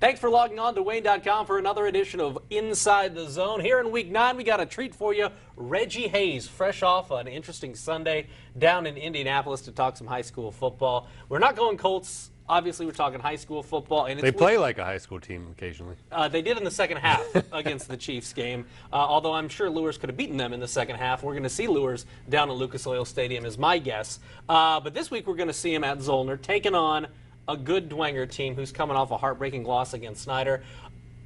Thanks for logging on to Wayne.com for another edition of Inside the Zone. Here in Week 9, we got a treat for you. Reggie Hayes, fresh off an interesting Sunday down in Indianapolis to talk some high school football. We're not going Colts. Obviously, we're talking high school football. And they play like a high school team occasionally. They did in the second half against the Chiefs game, although I'm sure Luers could have beaten them in the second half. We're going to see Luers down at Lucas Oil Stadium is my guess. But this week, we're going to see him at Zollner taking on a good Dwenger team who's coming off a heartbreaking loss against Snyder.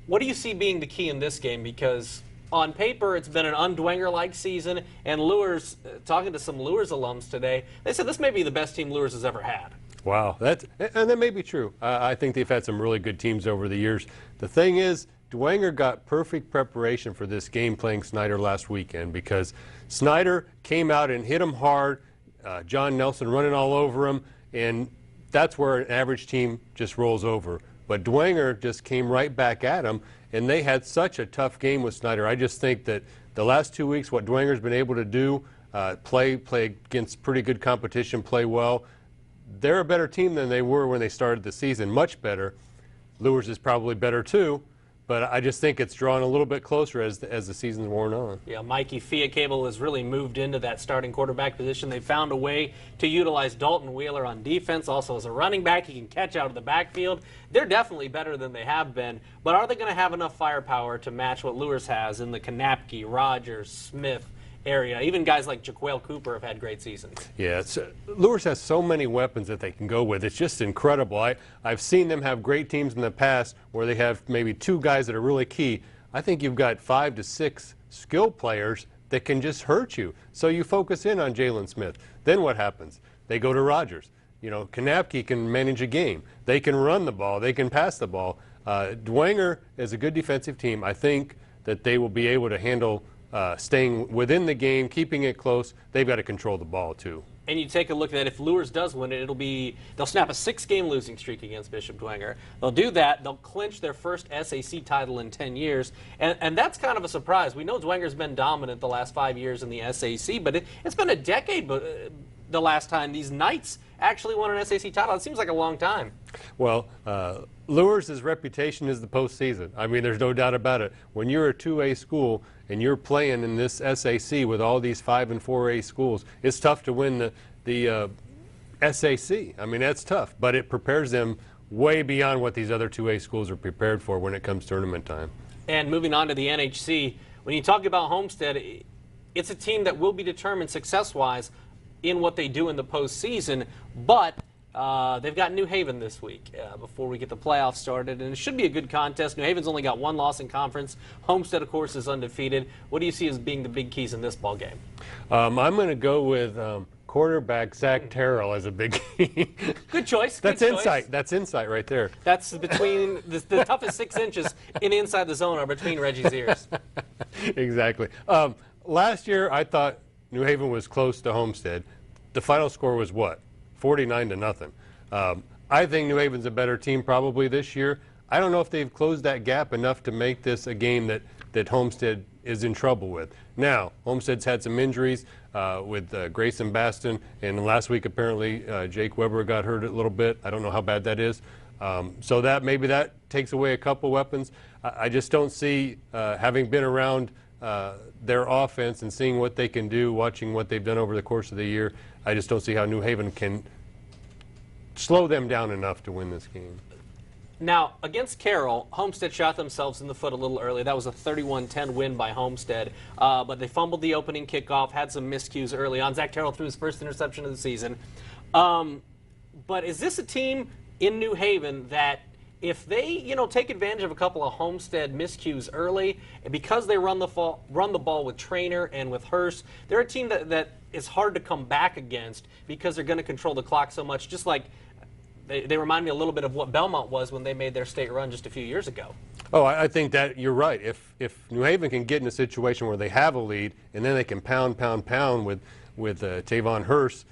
What do you see being the key in this game? Because on paper, it's been an un-Dwenger-like season, and Luers, talking to some Luers alums today, they said this may be the best team Luers has ever had. Wow, and that may be true. I think they've had some really good teams over the years. The thing is, Dwenger got perfect preparation for this game playing Snyder last weekend because Snyder came out and hit him hard, John Nelson running all over him, and that's where an average team just rolls over. But Dwenger just came right back at him, and they had such a tough game with Snyder. I just think that the last 2 weeks, what Dwenger's been able to do, play against pretty good competition, play well. They're a better team than they were when they started the season, much better. Luers is probably better too, but I just think it's drawn a little bit closer as the season's worn on. Yeah, Mikey Fiacable has really moved into that starting quarterback position. They found a way to utilize Dalton Wheeler on defense. Also as a running back, he can catch out of the backfield. They're definitely better than they have been, but are they going to have enough firepower to match what Luers has in the Kanapke, Rogers, Smith area? Even guys like Jaquel Cooper have had great seasons. Yeah, Luers has so many weapons that they can go with. It's just incredible. I've seen them have great teams in the past where they have maybe two guys that are really key. I think you've got 5 to 6 skill players that can just hurt you. So you focus in on Jalen Smith. Then what happens? They go to Rogers. You know, Kanapke can manage a game. They can run the ball. They can pass the ball. Dwenger is a good defensive team. I think that they will be able to handle staying within the game, keeping it close. They've got to control the ball too. And you take a look at it, if Luers does win it, they'll snap a 6-game losing streak against Bishop Dwenger. They'll do that. They'll clinch their first SAC title in 10 years. And that's kind of a surprise. We know Dwenger's been dominant the last 5 years in the SAC, but it's been a decade the last time these Knights actually won an SAC title. It seems like a long time. Well, Luers' reputation is the postseason. I mean, there's no doubt about it. When you're a 2A school and you're playing in this SAC with all these 5 and 4A schools, it's tough to win the SAC. I mean, that's tough, but it prepares them way beyond what these other 2A schools are prepared for when it comes tournament time. And moving on to the NHC, when you talk about Homestead, it's a team that will be determined success-wise in what they do in the postseason, but they've got New Haven this week before we get the playoffs started, and it should be a good contest. New Haven's only got 1 loss in conference. Homestead, of course, is undefeated. What do you see as being the big keys in this ball game? I'm going to go with quarterback Zach Terrell as a big key. Good choice. That's good insight. Choice. That's insight right there. That's between the toughest 6 inches in Inside the Zone are between Reggie's ears. Exactly. Last year, I thought New Haven was close to Homestead. The final score was what? 49-0. I think New Haven's a better team probably this year. I don't know if they've closed that gap enough to make this a game that Homestead is in trouble with. Now, Homestead's had some injuries with Grayson Baston, and last week apparently Jake Weber got hurt a little bit. I don't know how bad that is. So maybe that takes away a couple weapons. I just don't see, having been around their offense and seeing what they can do, watching what they've done over the course of the year, I just don't see how New Haven can slow them down enough to win this game. Now, against Carroll, Homestead shot themselves in the foot a little early. That was a 31-10 win by Homestead, but they fumbled the opening kickoff, had some miscues early on. Zach Terrell threw his first interception of the season. But is this a team in New Haven that if they, take advantage of a couple of Homestead miscues early, and because they run the ball with Trainer and with Hurst, they're a team that is hard to come back against because they're going to control the clock so much, just like they remind me a little bit of what Belmont was when they made their state run just a few years ago. Oh, I think that you're right. If New Haven can get in a situation where they have a lead and then they can pound with Tavon Hurst,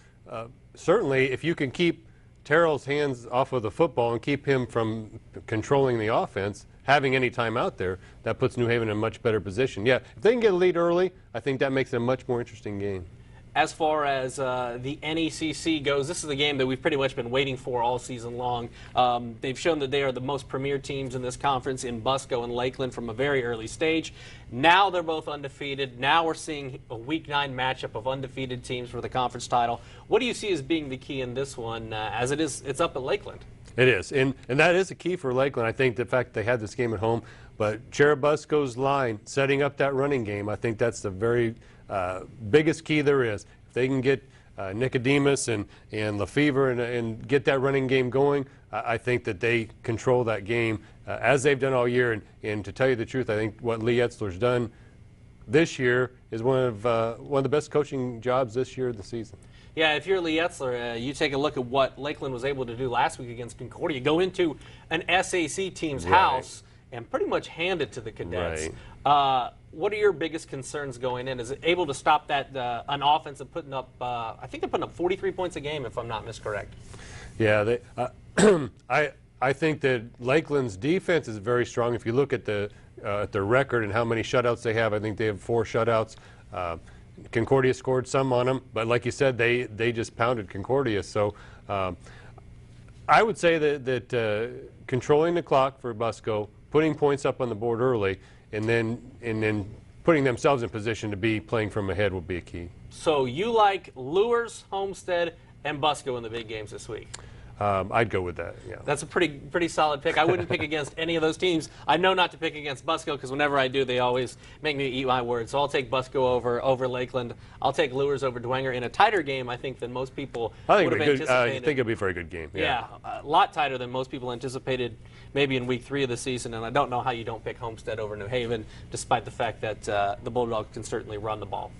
certainly if you can keep Terrell's hands off of the football and keep him from controlling the offense, having any time out there, that puts New Haven in a much better position. Yeah, if they can get a lead early, I think that makes it a much more interesting game. as far as the NECC goes, this is a game that we've pretty much been waiting for all season long. They've shown that they are the most premier teams in this conference in Busco and Lakeland from a very early stage. Now they're both undefeated. Now we're seeing a Week 9 matchup of undefeated teams for the conference title. What do you see as being the key in this one, as it's up at Lakeland? It is, and that is a key for Lakeland. I think the fact they had this game at home, but Cherubusco's line, setting up that running game, I think that's the very biggest key there is. If they can get Nicodemus and Lefevre and get that running game going, I think that they control that game as they've done all year. And to tell you the truth, I think what Lee Etzler's done this year is one of the best coaching jobs this year of the season. Yeah, if you're Lee Etzler, you take a look at what Lakeland was able to do last week against Concordia. Go into an SAC team's house and pretty much hand it to the Cadets. Right. What are your biggest concerns going in? Is it able to stop that an offense of putting up? I think they're putting up 43 points a game, if I'm not miscorrect. Yeah, I think that Lakeland's defense is very strong. If you look at their record and how many shutouts they have, I think they have 4 shutouts. Concordia scored some on them, but like you said, they just pounded Concordia. So I would say that controlling the clock for Busco, putting points up on the board early, and then putting themselves in position to be playing from ahead will be a key. So you like Lures, Homestead, and Busco in the big games this week? I'd go with that, yeah. That's a pretty solid pick. I wouldn't pick against any of those teams. I know not to pick against Busco because whenever I do, they always make me eat my words. So I'll take Busco over Lakeland. I'll take Lures over Dwenger in a tighter game, I think, than most people would have anticipated. I think it'll be a very good game. Yeah, a lot tighter than most people anticipated maybe in week 3 of the season. And I don't know how you don't pick Homestead over New Haven, despite the fact that the Bulldogs can certainly run the ball.